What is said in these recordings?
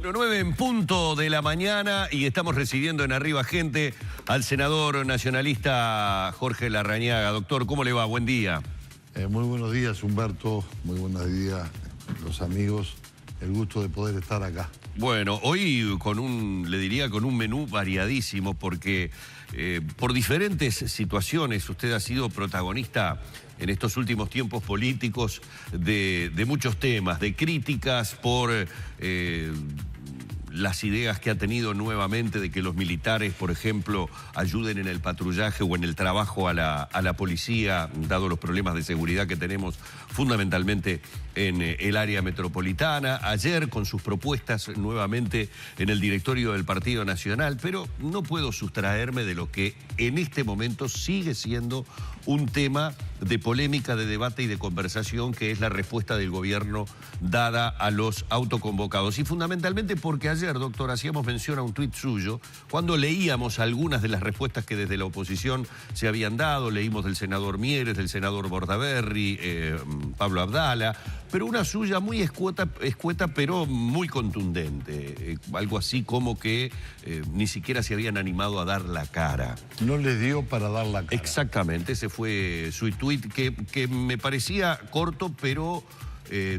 Bueno, 9 en punto de la mañana y estamos recibiendo en Arriba Gente al senador nacionalista Jorge Larrañaga. Doctor, ¿cómo le va? Buen día. Muy buenos días, Humberto. Muy buenos días, los amigos. El gusto de poder estar acá. Bueno, hoy le diría con un menú variadísimo porque por diferentes situaciones usted ha sido protagonista en estos últimos tiempos políticos de muchos temas, de críticas por las ideas que ha tenido nuevamente de que los militares, por ejemplo, ayuden en el patrullaje o en el trabajo a la policía, dado los problemas de seguridad que tenemos fundamentalmente en el área metropolitana. Ayer con sus propuestas nuevamente en el directorio del Partido Nacional, pero no puedo sustraerme de lo que en este momento sigue siendo un tema de polémica, de debate y de conversación, que es la respuesta del gobierno dada a los autoconvocados. Y fundamentalmente porque ayer, doctor, hacíamos mención a un tuit suyo, cuando leíamos algunas de las respuestas que desde la oposición se habían dado, leímos del senador Mieres, del senador Bordaberry, Pablo Abdala, pero una suya muy escueta pero muy contundente, algo así como que ni siquiera se habían animado a dar la cara. No les dio para dar la cara. Exactamente, ese fue su tuit que me parecía corto pero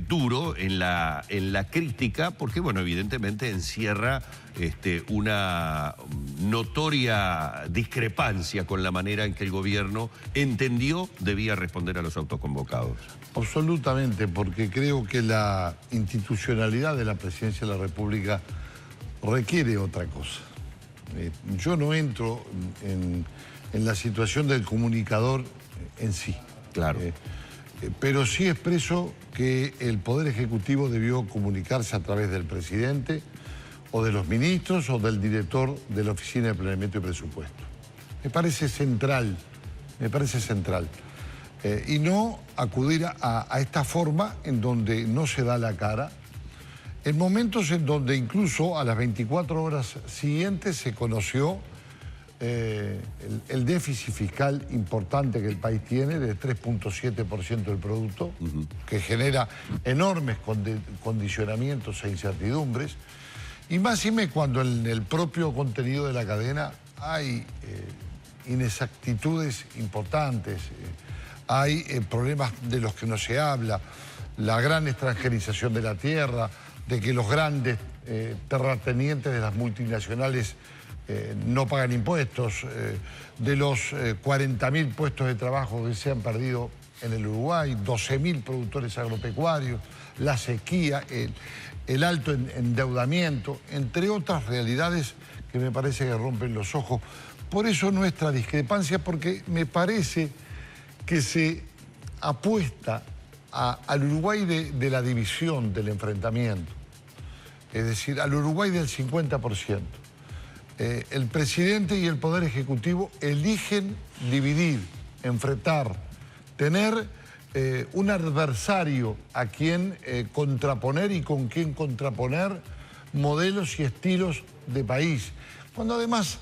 duro en la crítica, porque bueno, evidentemente encierra una notoria discrepancia con la manera en que el gobierno entendió debía responder a los autoconvocados. Absolutamente, porque creo que la institucionalidad de la Presidencia de la República requiere otra cosa. Yo no entro en la situación del comunicador en sí. Claro. Pero sí expreso que el Poder Ejecutivo debió comunicarse a través del presidente o de los ministros o del director de la Oficina de Planeamiento y Presupuesto. Me parece central, y no acudir a esta forma en donde no se da la cara, en momentos en donde incluso a las 24 horas siguientes se conoció el déficit fiscal importante que el país tiene, de 3.7% del producto, que genera enormes condicionamientos e incertidumbres, y máxime cuando en el propio contenido de la cadena hay inexactitudes importantes, hay problemas de los que no se habla, la gran extranjerización de la tierra, de que los grandes terratenientes de las multinacionales no pagan impuestos, de los 40.000 puestos de trabajo que se han perdido en el Uruguay, 12.000 productores agropecuarios, la sequía, el alto endeudamiento, entre otras realidades que me parece que rompen los ojos. Por eso nuestra discrepancia, porque me parece que se apuesta al Uruguay de la división, del enfrentamiento, es decir, al Uruguay del 50%. El presidente y el Poder Ejecutivo eligen dividir, enfrentar, tener un adversario a quien contraponer y con quien contraponer modelos y estilos de país. Cuando además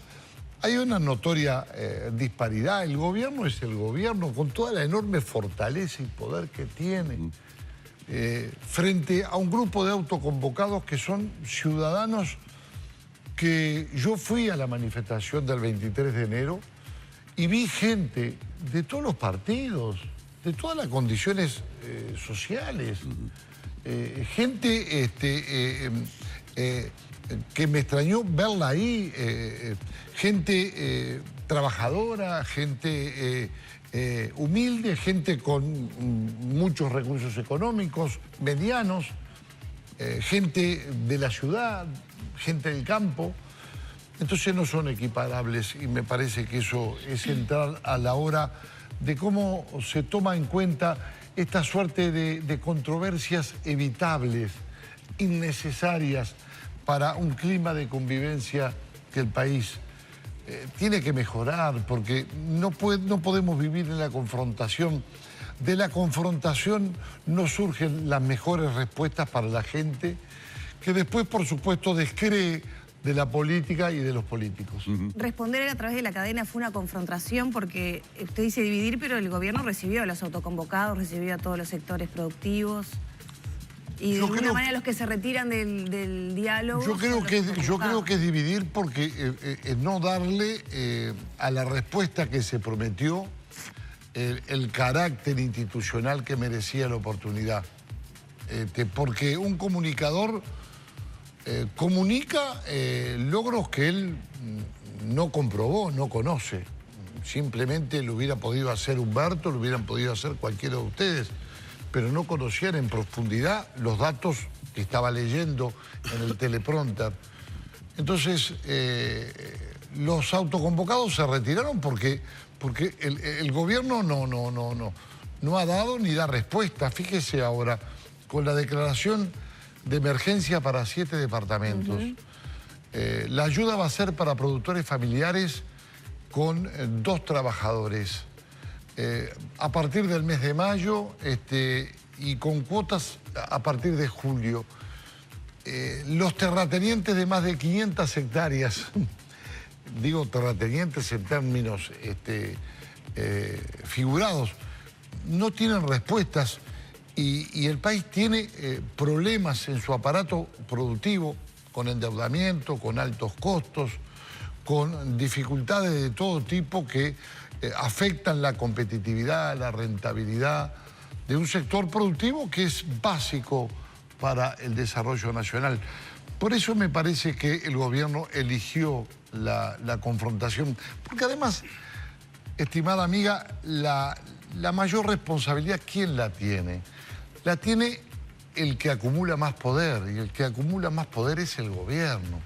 hay una notoria disparidad. El gobierno es el gobierno, con toda la enorme fortaleza y poder que tiene, frente a un grupo de autoconvocados que son ciudadanos que yo fui a la manifestación del 23 de enero y vi gente de todos los partidos, de todas las condiciones sociales, gente que me extrañó verla ahí, gente trabajadora, gente humilde, gente con muchos recursos económicos, medianos, gente de la ciudad, gente del campo. Entonces no son equiparables y me parece que eso es central a la hora de cómo se toma en cuenta esta suerte de controversias evitables, innecesarias para un clima de convivencia que el país tiene que mejorar, porque no podemos vivir en la confrontación. De la confrontación no surgen las mejores respuestas para la gente, que después, por supuesto, descree de la política y de los políticos. Responder a través de la cadena fue una confrontación porque usted dice dividir, pero el gobierno recibió a los autoconvocados, recibió a todos los sectores productivos. Y de alguna manera los que se retiran del diálogo... Yo creo que es dividir porque es no darle a la respuesta que se prometió el carácter institucional que merecía la oportunidad. Porque un comunicador comunica logros que él no comprobó, no conoce. Simplemente lo hubiera podido hacer Humberto, lo hubieran podido hacer cualquiera de ustedes, pero no conocían en profundidad los datos que estaba leyendo en el teleprompter. Entonces, los autoconvocados se retiraron porque el gobierno no ha dado ni da respuesta. Fíjese ahora, con la declaración de emergencia para 7 departamentos, la ayuda va a ser para productores familiares con 2 trabajadores. A partir del mes de mayo y con cuotas a partir de julio. Los terratenientes de más de 500 hectáreas, digo terratenientes en términos figurados, no tienen respuestas y el país tiene problemas en su aparato productivo, con endeudamiento, con altos costos, con dificultades de todo tipo que afectan la competitividad, la rentabilidad de un sector productivo que es básico para el desarrollo nacional. Por eso me parece que el gobierno eligió la confrontación, porque además, estimada amiga, la mayor responsabilidad, ¿quién la tiene? La tiene el que acumula más poder, y el que acumula más poder es el gobierno.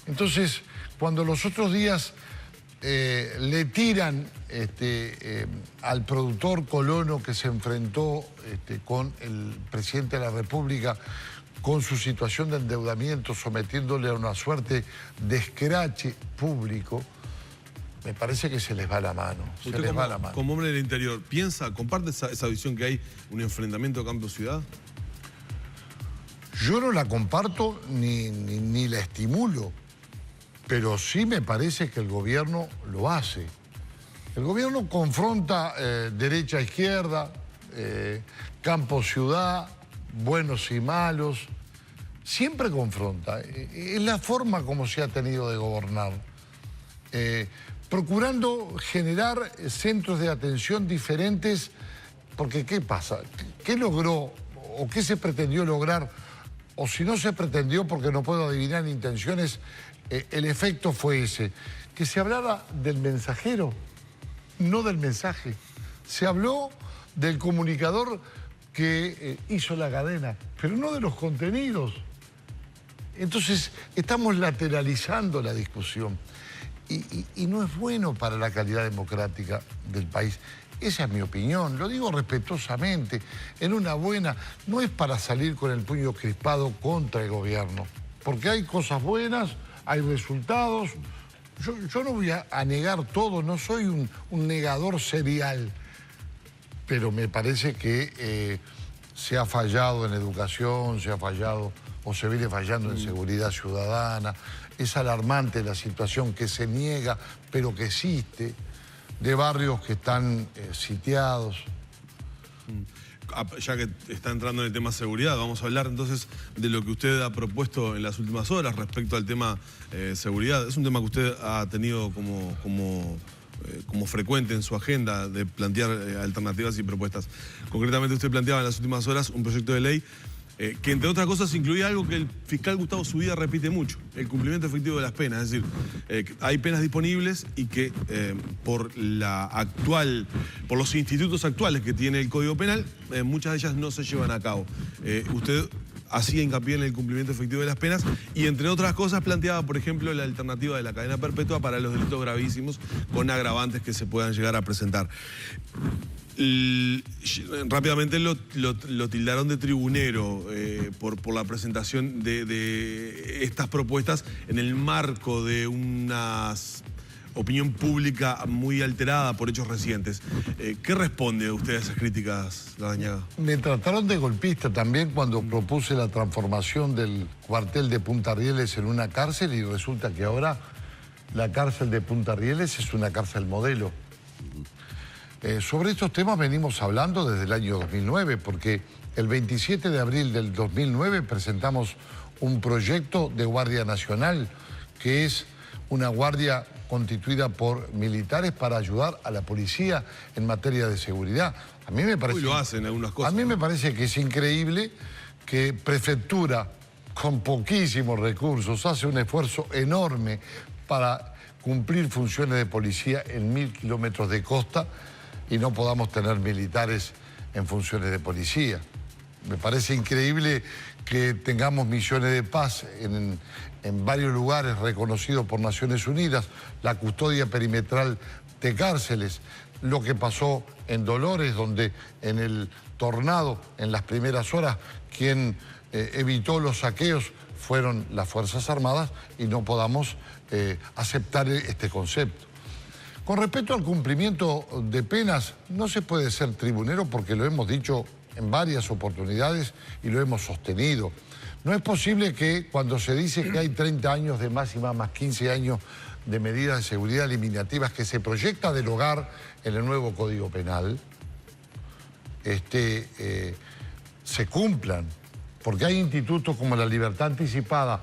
Entonces, cuando los otros días le tiran al productor colono que se enfrentó con el presidente de la República con su situación de endeudamiento, sometiéndole a una suerte de escrache público, me parece que se les va la mano. Como hombre del interior, comparte esa visión que hay un enfrentamiento campo-ciudad? Yo no la comparto ni la estimulo, pero sí me parece que el gobierno lo hace. El gobierno confronta derecha-izquierda, campo-ciudad, buenos y malos. Siempre confronta. Es la forma como se ha tenido de gobernar. Procurando generar centros de atención diferentes, porque ¿qué pasa? ¿Qué logró o qué se pretendió lograr? O si no se pretendió, porque no puedo adivinar intenciones, el efecto fue ese, que se hablara del mensajero, no del mensaje. Se habló del comunicador que hizo la cadena, pero no de los contenidos. Entonces, estamos lateralizando la discusión y no es bueno para la calidad democrática del país. Esa es mi opinión, lo digo respetuosamente, en una buena, no es para salir con el puño crispado contra el gobierno, porque hay cosas buenas, hay resultados. Yo no voy a negar todo, no soy un negador serial, pero me parece que se ha fallado en educación, se ha fallado o se viene fallando en seguridad ciudadana. Es alarmante la situación que se niega, pero que existe, de barrios que están sitiados. Ya que está entrando en el tema seguridad, vamos a hablar entonces de lo que usted ha propuesto en las últimas horas respecto al tema seguridad. Es un tema que usted ha tenido como frecuente en su agenda de plantear alternativas y propuestas. Concretamente usted planteaba en las últimas horas un proyecto de ley que entre otras cosas incluía algo que el fiscal Gustavo Zubida repite mucho, el cumplimiento efectivo de las penas. Es decir, hay penas disponibles y que por los institutos actuales que tiene el Código Penal, muchas de ellas no se llevan a cabo. Usted hacía hincapié en el cumplimiento efectivo de las penas y entre otras cosas planteaba, por ejemplo, la alternativa de la cadena perpetua para los delitos gravísimos con agravantes que se puedan llegar a presentar. Rápidamente lo tildaron de tribunero por la presentación de estas propuestas en el marco de una opinión pública muy alterada por hechos recientes. ¿Qué responde usted a esas críticas, Larrañaga? Me trataron de golpista también cuando propuse la transformación del cuartel de Punta Rieles en una cárcel y resulta que ahora la cárcel de Punta Rieles es una cárcel modelo. Sobre estos temas venimos hablando desde el año 2009 porque El 27 de abril del 2009 presentamos un proyecto de Guardia Nacional, que es una guardia constituida por militares para ayudar a la policía en materia de seguridad. A mí me parece... Uy, lo hacen algunas cosas. A mí me parece que es increíble que Prefectura, con poquísimos recursos, hace un esfuerzo enorme para cumplir funciones de policía en 1000 kilómetros de costa y no podamos tener militares en funciones de policía. Me parece increíble que tengamos misiones de paz en varios lugares reconocidos por Naciones Unidas, la custodia perimetral de cárceles, lo que pasó en Dolores, donde en el tornado, en las primeras horas, quien evitó los saqueos fueron las Fuerzas Armadas y no podamos aceptar este concepto. Con respecto al cumplimiento de penas, no se puede ser tribunero porque lo hemos dicho en varias oportunidades y lo hemos sostenido. No es posible que cuando se dice que hay 30 años de máxima más 15 años de medidas de seguridad eliminativas que se proyecta derogar en el nuevo Código Penal, se cumplan. Porque hay institutos como la libertad anticipada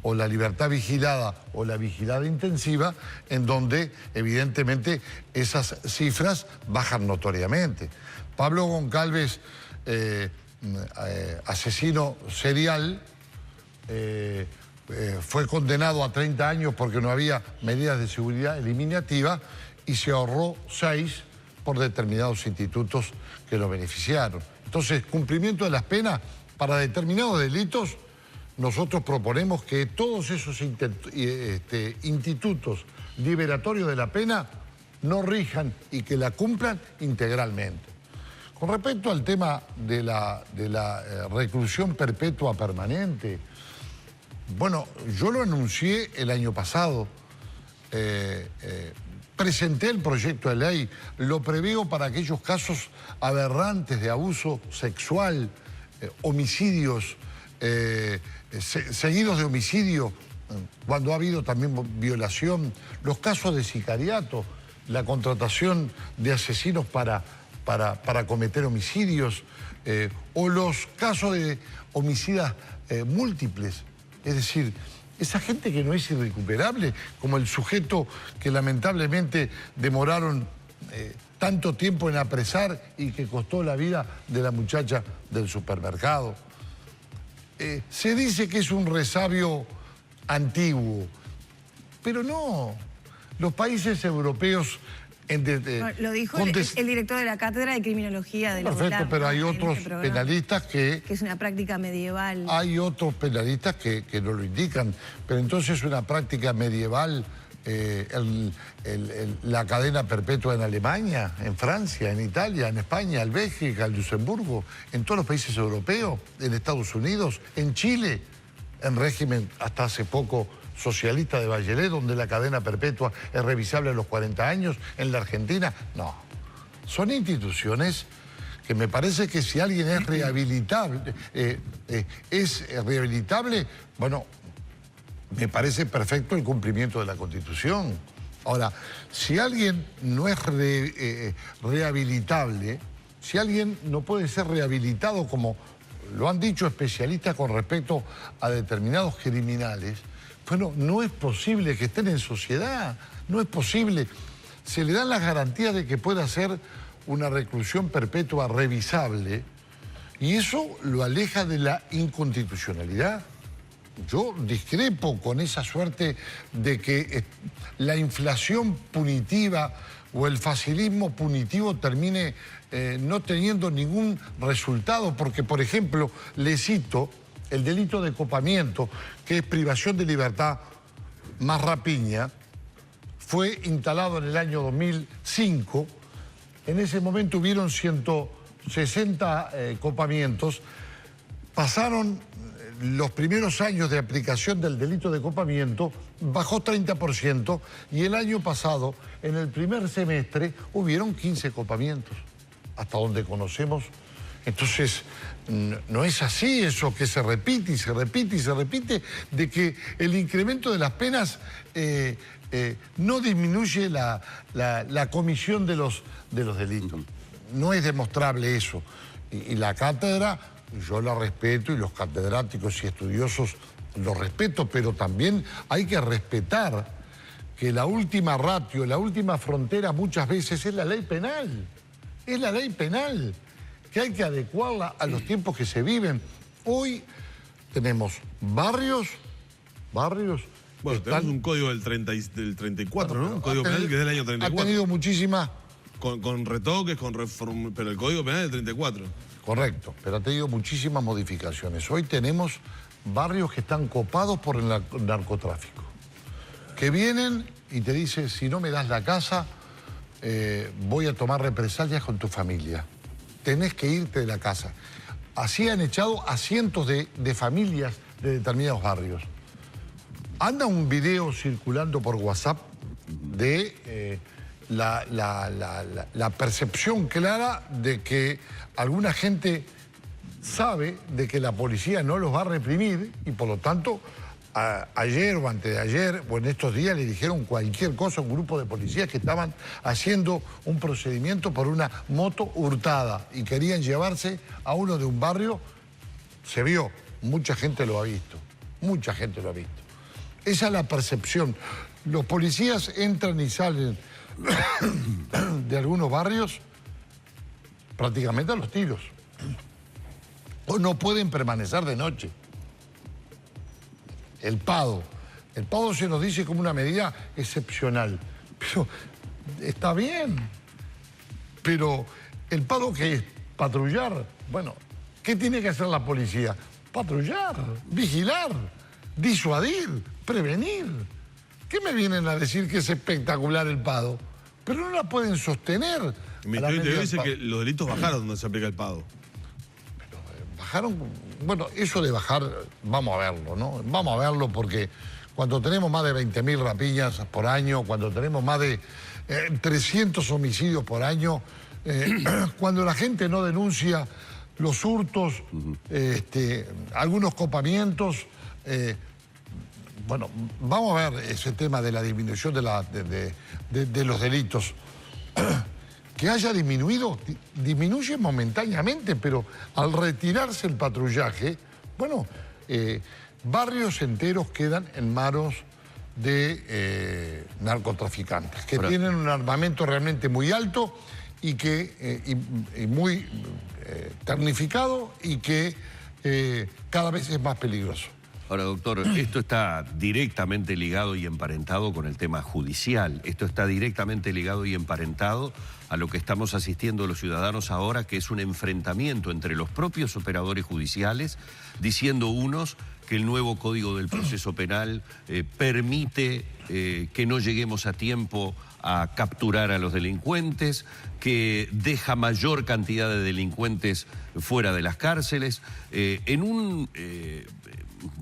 o la libertad vigilada o la vigilada intensiva en donde evidentemente esas cifras bajan notoriamente. Pablo Goncalves, asesino serial, fue condenado a 30 años porque no había medidas de seguridad eliminativa y se ahorró 6 por determinados institutos que lo beneficiaron. Entonces, cumplimiento de las penas para determinados delitos, nosotros proponemos que todos esos institutos liberatorios de la pena no rijan y que la cumplan integralmente. Con respecto al tema de la reclusión perpetua permanente, bueno, yo lo anuncié el año pasado, presenté el proyecto de ley, lo preveo para aquellos casos aberrantes de abuso sexual, homicidios, seguidos de homicidio, cuando ha habido también violación, los casos de sicariato, la contratación de asesinos para cometer homicidios, o los casos de homicidas múltiples. Es decir, esa gente que no es irrecuperable, como el sujeto que lamentablemente demoraron tanto tiempo en apresar y que costó la vida de la muchacha del supermercado. Se dice que es un resabio antiguo, pero no. Los países europeos... lo dijo el director de la Cátedra de Criminología de la UNLAB. Perfecto, pero hay otros penalistas que... Que es una práctica medieval. Hay otros penalistas que no lo indican, pero entonces una práctica medieval... la cadena perpetua en Alemania, en Francia, en Italia, en España, en Bélgica, en Luxemburgo, en todos los países europeos, en Estados Unidos, en Chile, en régimen hasta hace poco socialista de Bachelet, donde la cadena perpetua es revisable a los 40 años, en la Argentina. No, son instituciones que me parece que si alguien es rehabilitable, bueno, me parece perfecto el cumplimiento de la Constitución. Ahora, si alguien no es rehabilitable, si alguien no puede ser rehabilitado, como lo han dicho especialistas con respecto a determinados criminales, bueno, no es posible que estén en sociedad, no es posible. Se le dan las garantías de que pueda ser una reclusión perpetua revisable y eso lo aleja de la inconstitucionalidad. Yo discrepo con esa suerte de que la inflación punitiva o el facilismo punitivo termine no teniendo ningún resultado, porque, por ejemplo, le cito el delito de copamiento, que es privación de libertad más rapiña, fue instalado en el año 2005. En ese momento hubieron 160 copamientos. Pasaron los primeros años de aplicación del delito de copamiento, bajó 30%, y el año pasado, en el primer semestre, hubieron 15 copamientos, hasta donde conocemos. Entonces, no es así eso, que se repite y se repite y se repite, de que el incremento de las penas no disminuye la comisión de los delitos. No es demostrable eso. Y la cátedra yo la respeto y los catedráticos y estudiosos los respeto, pero también hay que respetar que la última ratio, la última frontera muchas veces es la ley penal. Es la ley penal, que hay que adecuarla a los tiempos que se viven. Hoy tenemos barrios... Bueno, tenemos un código del 34, ¿no? Un código penal que es del año 34. Ha tenido muchísimas... Con retoques, pero el código penal es del 34. Correcto, pero ha tenido muchísimas modificaciones. Hoy tenemos barrios que están copados por el narcotráfico. Que vienen y te dicen, si no me das la casa, voy a tomar represalias con tu familia. Tenés que irte de la casa. Así han echado a cientos de familias de determinados barrios. Anda un video circulando por WhatsApp de la percepción clara de que alguna gente sabe de que la policía no los va a reprimir y por lo tanto ayer o antes de ayer o en estos días le dijeron cualquier cosa a un grupo de policías que estaban haciendo un procedimiento por una moto hurtada y querían llevarse a uno de un barrio. Se vio, mucha gente lo ha visto, mucha gente lo ha visto. Esa es la percepción. Los policías entran y salen de algunos barrios prácticamente a los tiros. O no pueden permanecer de noche. El PADO se nos dice como una medida excepcional. Pero está bien. Pero el PADO, ¿qué es? Patrullar. Bueno, ¿qué tiene que hacer la policía? Patrullar, vigilar, disuadir, prevenir. ¿Qué me vienen a decir que es espectacular el PADO? Pero no la pueden sostener. El Ministerio del Interior dice que los delitos bajaron donde se aplica el PADO. Pero bajaron... Bueno, eso de bajar, vamos a verlo, ¿no? Vamos a verlo porque cuando tenemos más de 20.000 rapiñas por año, cuando tenemos más de 300 homicidios por año, cuando la gente no denuncia los hurtos, algunos copamientos... Bueno, vamos a ver ese tema de la disminución de los delitos. Que haya disminuido, disminuye momentáneamente, pero al retirarse el patrullaje, bueno, barrios enteros quedan en manos de narcotraficantes, que tienen un armamento realmente muy alto y muy tecnificado y que cada vez es más peligroso. Ahora, doctor, esto está directamente ligado y emparentado con el tema judicial. Esto está directamente ligado y emparentado a lo que estamos asistiendo los ciudadanos ahora, que es un enfrentamiento entre los propios operadores judiciales, diciendo unos que el nuevo Código del Proceso Penal permite que no lleguemos a tiempo a capturar a los delincuentes, que deja mayor cantidad de delincuentes fuera de las cárceles, en un...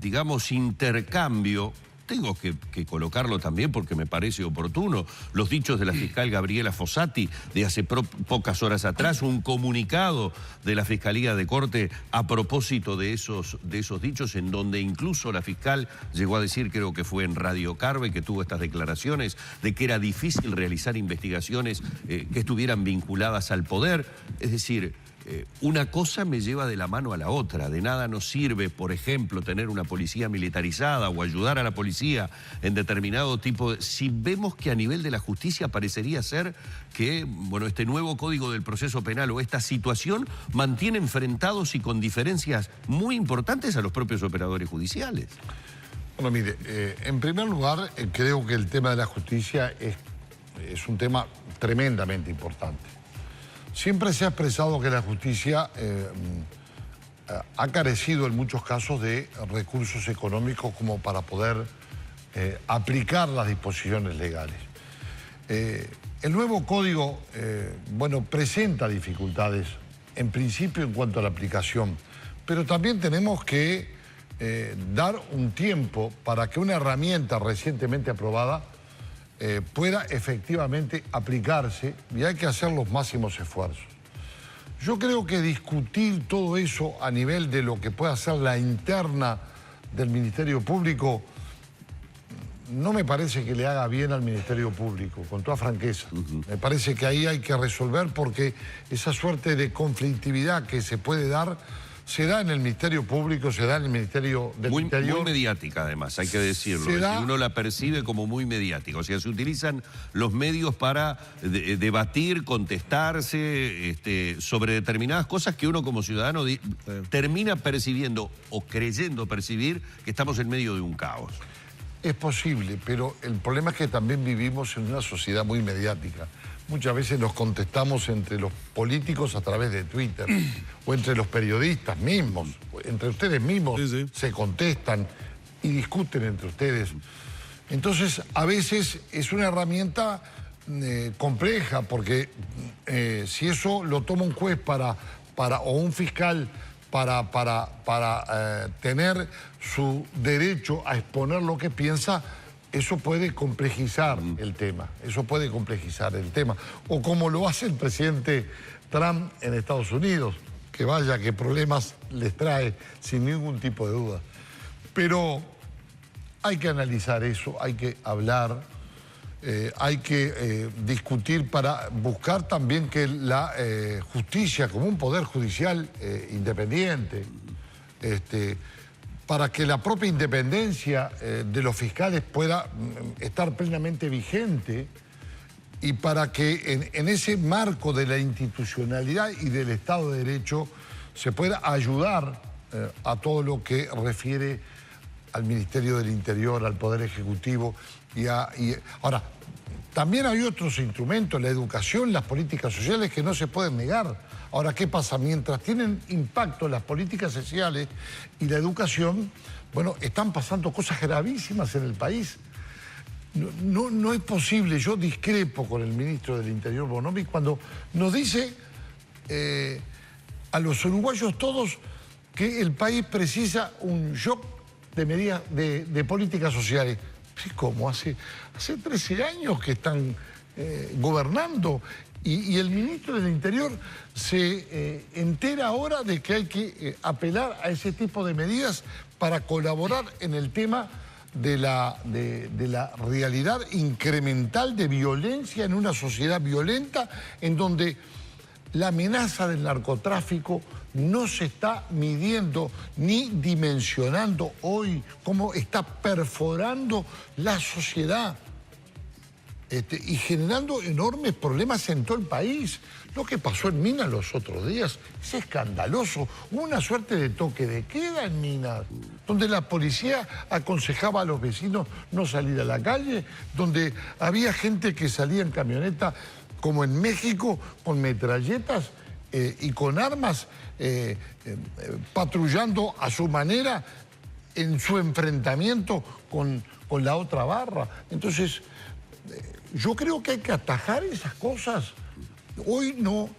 digamos, intercambio, tengo que colocarlo también porque me parece oportuno, los dichos de la fiscal Gabriela Fossati de hace pocas horas atrás, un comunicado de la Fiscalía de Corte a propósito de esos dichos, en donde incluso la fiscal llegó a decir, creo que fue en Radio Carve, que tuvo estas declaraciones, de que era difícil realizar investigaciones que estuvieran vinculadas al poder, es decir... una cosa me lleva de la mano a la otra. De nada nos sirve, por ejemplo, tener una policía militarizada o ayudar a la policía en determinado tipo de... Si vemos que a nivel de la justicia parecería ser que, bueno, este nuevo Código del Proceso Penal o esta situación mantiene enfrentados y con diferencias muy importantes a los propios operadores judiciales. Bueno, mire, en primer lugar, creo que el tema de la justicia es un tema tremendamente importante. Siempre se ha expresado que la justicia ha carecido en muchos casos de recursos económicos como para poder aplicar las disposiciones legales. El nuevo código, bueno, presenta dificultades, en principio en cuanto a la aplicación, pero también tenemos que dar un tiempo para que una herramienta recientemente aprobada pueda efectivamente aplicarse y hay que hacer los máximos esfuerzos. Yo creo que discutir todo eso a nivel de lo que pueda ser la interna del Ministerio Público no me parece que le haga bien al Ministerio Público, con toda franqueza. Me parece que ahí hay que resolver porque esa suerte de conflictividad que se puede dar se da en el Ministerio Público, se da en el Ministerio del Interior. Muy mediática, además, hay que decirlo. Uno la percibe como muy mediática. O sea, se utilizan los medios para debatir, contestarse sobre determinadas cosas que uno como ciudadano termina percibiendo o creyendo percibir que estamos en medio de un caos. Es posible, pero el problema es que también vivimos en una sociedad muy mediática. Muchas veces nos contestamos entre los políticos a través de Twitter o entre los periodistas mismos, entre ustedes mismos se contestan y discuten entre ustedes. Entonces, a veces es una herramienta compleja porque si eso lo toma un juez o un fiscal para tener su derecho a exponer lo que piensa, eso puede complejizar el tema, O como lo hace el presidente Trump en Estados Unidos, que vaya, qué problemas les trae, sin ningún tipo de duda. Pero hay que analizar eso, hay que hablar, hay que discutir para buscar también que la justicia, como un poder judicial independiente, para que la propia independencia de los fiscales pueda estar plenamente vigente y para que en ese marco de la institucionalidad y del Estado de Derecho se pueda ayudar a todo lo que refiere al Ministerio del Interior, al Poder Ejecutivo. Ahora, también hay otros instrumentos, la educación, las políticas sociales que no se pueden negar. Ahora, ¿qué pasa? Mientras tienen impacto las políticas sociales y la educación, bueno, están pasando cosas gravísimas en el país. No es posible, yo discrepo con el ministro del Interior, Bonomi, cuando nos dice a los uruguayos todos que el país precisa un shock de medidas de políticas sociales. ¿Cómo? Hace 13 años que están gobernando. Y el ministro del Interior se entera ahora de que hay que apelar a ese tipo de medidas para colaborar en el tema de la realidad incremental de violencia en una sociedad violenta en donde la amenaza del narcotráfico no se está midiendo ni dimensionando hoy, cómo está perforando la sociedad. Y generando enormes problemas en todo el país. Lo que pasó en Minas los otros días es escandaloso. Hubo una suerte de toque de queda en Minas, donde la policía aconsejaba a los vecinos no salir a la calle, donde había gente que salía en camioneta, como en México, con metralletas y con armas, patrullando a su manera en su enfrentamiento con la otra barra. Entonces, yo creo que hay que atajar esas cosas. Hoy no,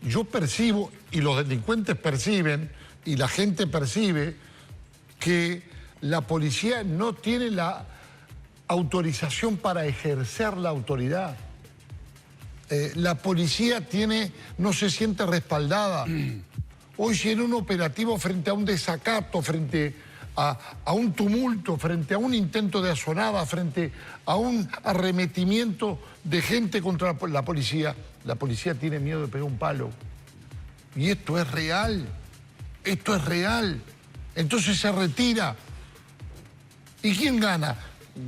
yo percibo, y los delincuentes perciben, y la gente percibe, que la policía no tiene la autorización para ejercer la autoridad. La policía no se siente respaldada. Hoy si en un operativo frente a un desacato, frente a un tumulto, frente a un intento de asonada, frente a un arremetimiento de gente contra la policía tiene miedo de pegar un palo. Y esto es real, Entonces se retira. ¿Y quién gana?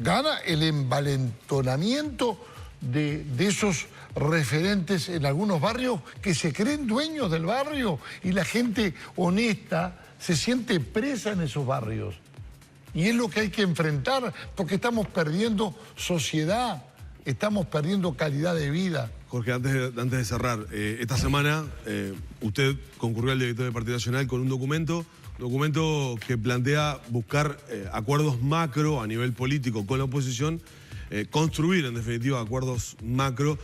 Gana el envalentonamiento de esos referentes en algunos barrios que se creen dueños del barrio y la gente honesta se siente presa en esos barrios. Y es lo que hay que enfrentar porque estamos perdiendo sociedad, estamos perdiendo calidad de vida. Jorge, antes de cerrar, esta semana usted concurrió al director del Partido Nacional con un documento que plantea buscar acuerdos macro a nivel político con la oposición, construir en definitiva acuerdos macro,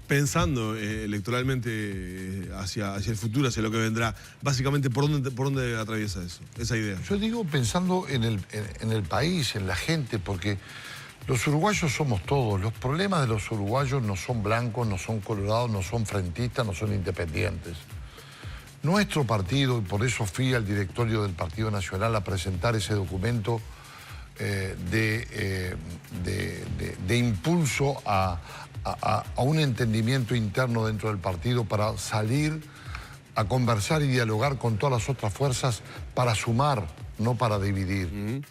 pensando electoralmente hacia el futuro, hacia lo que vendrá. Básicamente, ¿por dónde atraviesa eso, esa idea? Yo digo pensando en el país, en la gente, porque los uruguayos somos todos. Los problemas de los uruguayos no son blancos, no son colorados, no son frentistas, no son independientes. Nuestro partido, y por eso fui al directorio del Partido Nacional a presentar ese documento de impulso a un entendimiento interno dentro del partido para salir a conversar y dialogar con todas las otras fuerzas para sumar, no para dividir.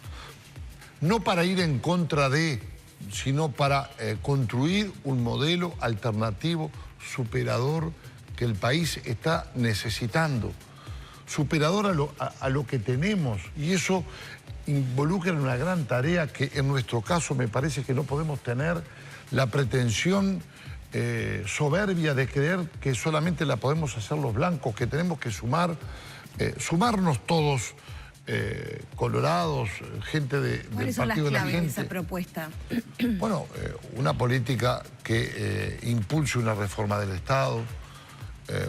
No para ir en contra de, sino para construir un modelo alternativo, superador, que el país está necesitando. Superador a lo que tenemos. Y eso involucra en una gran tarea que en nuestro caso me parece que no podemos tener la pretensión soberbia de creer que solamente la podemos hacer los blancos, que tenemos que sumarnos todos, colorados, gente del Partido de la Gente. ¿Cuáles son las claves de esa propuesta? Bueno, una política que impulse una reforma del Estado,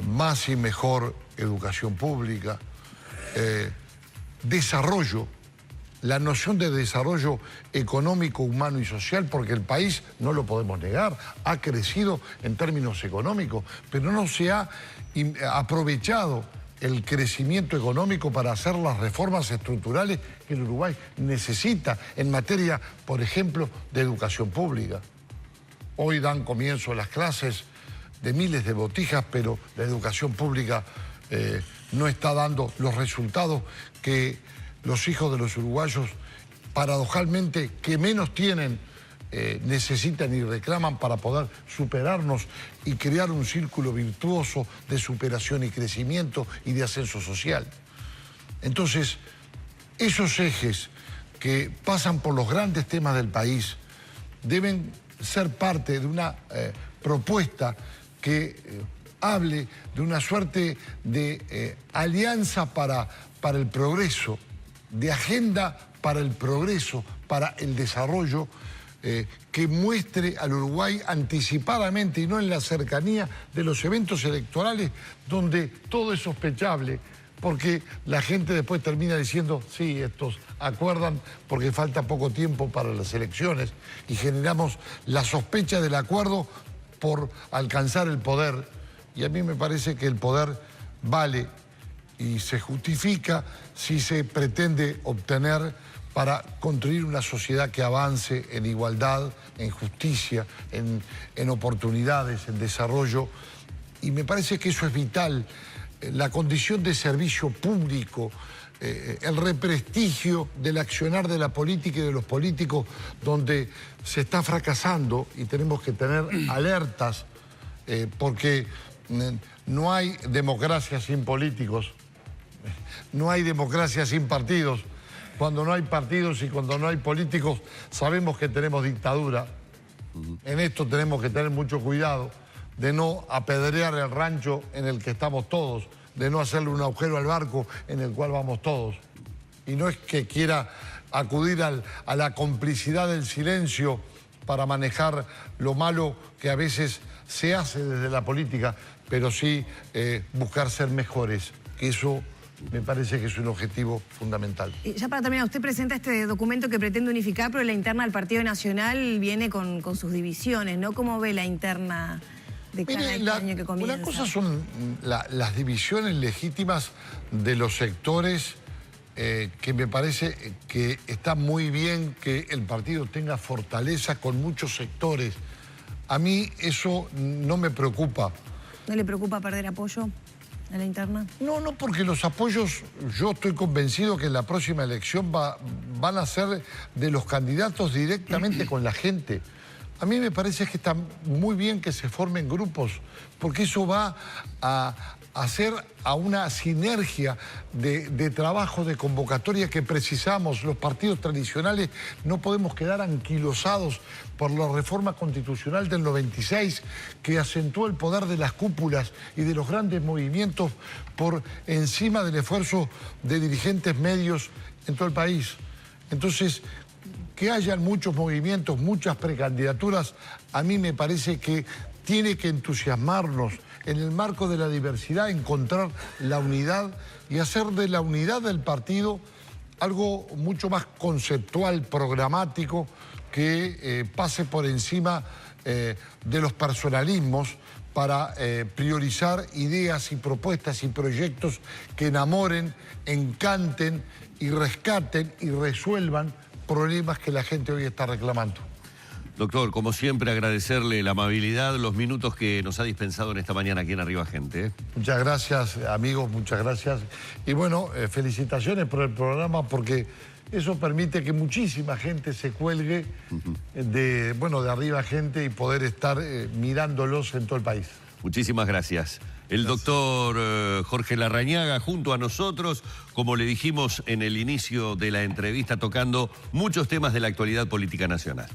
más y mejor educación pública, desarrollo, la noción de desarrollo económico, humano y social, porque el país, no lo podemos negar, ha crecido en términos económicos, pero no se ha aprovechado el crecimiento económico para hacer las reformas estructurales que el Uruguay necesita en materia, por ejemplo, de educación pública. Hoy dan comienzo las clases de miles de botijas, pero la educación pública no está dando los resultados que los hijos de los uruguayos, paradojalmente, que menos tienen, necesitan y reclaman para poder superarnos y crear un círculo virtuoso de superación y crecimiento y de ascenso social. Entonces, esos ejes que pasan por los grandes temas del país deben ser parte de una propuesta que hable de una suerte de alianza para el progreso, de agenda para el progreso, para el desarrollo, que muestre al Uruguay anticipadamente y no en la cercanía de los eventos electorales donde todo es sospechable, porque la gente después termina diciendo, sí, estos acuerdan porque falta poco tiempo para las elecciones y generamos la sospecha del acuerdo por alcanzar el poder. Y a mí me parece que el poder vale y se justifica si se pretende obtener para construir una sociedad que avance en igualdad, en justicia, en oportunidades, en desarrollo. Y me parece que eso es vital. La condición de servicio público, el represtigio del accionar de la política y de los políticos, donde se está fracasando y tenemos que tener alertas, porque no hay democracia sin políticos, no hay democracia sin partidos. Cuando no hay partidos y cuando no hay políticos, sabemos que tenemos dictadura. En esto tenemos que tener mucho cuidado de no apedrear el rancho en el que estamos todos, de no hacerle un agujero al barco en el cual vamos todos. Y no es que quiera acudir a la complicidad del silencio para manejar lo malo que a veces se hace desde la política, pero sí buscar ser mejores, que eso me parece que es un objetivo fundamental. Y ya para terminar, usted presenta este documento que pretende unificar, pero la interna del Partido Nacional viene con sus divisiones, ¿no? ¿Cómo ve la interna de cada año que comienza? Una cosa son las divisiones legítimas de los sectores, que me parece que está muy bien que el partido tenga fortaleza con muchos sectores. A mí eso no me preocupa. ¿No le preocupa perder apoyo a la interna? No, porque los apoyos, yo estoy convencido que en la próxima elección van a ser de los candidatos directamente con la gente. A mí me parece que está muy bien que se formen grupos, porque eso va a hacer a una sinergia de trabajo, de convocatoria que precisamos. Los partidos tradicionales no podemos quedar anquilosados por la reforma constitucional del 96, que acentuó el poder de las cúpulas y de los grandes movimientos por encima del esfuerzo de dirigentes medios en todo el país. Entonces, que hayan muchos movimientos, muchas precandidaturas, a mí me parece que tiene que entusiasmarnos en el marco de la diversidad, encontrar la unidad y hacer de la unidad del partido algo mucho más conceptual, programático, que pase por encima de los personalismos para priorizar ideas y propuestas y proyectos que enamoren, encanten y rescaten y resuelvan problemas que la gente hoy está reclamando. Doctor, como siempre, agradecerle la amabilidad, los minutos que nos ha dispensado en esta mañana aquí en Arriba Gente. Muchas gracias, amigos, muchas gracias. Y bueno, felicitaciones por el programa porque eso permite que muchísima gente se cuelgue de Arriba Gente y poder estar mirándolos en todo el país. Muchísimas gracias. El doctor Jorge Larrañaga junto a nosotros, como le dijimos en el inicio de la entrevista, tocando muchos temas de la actualidad política nacional.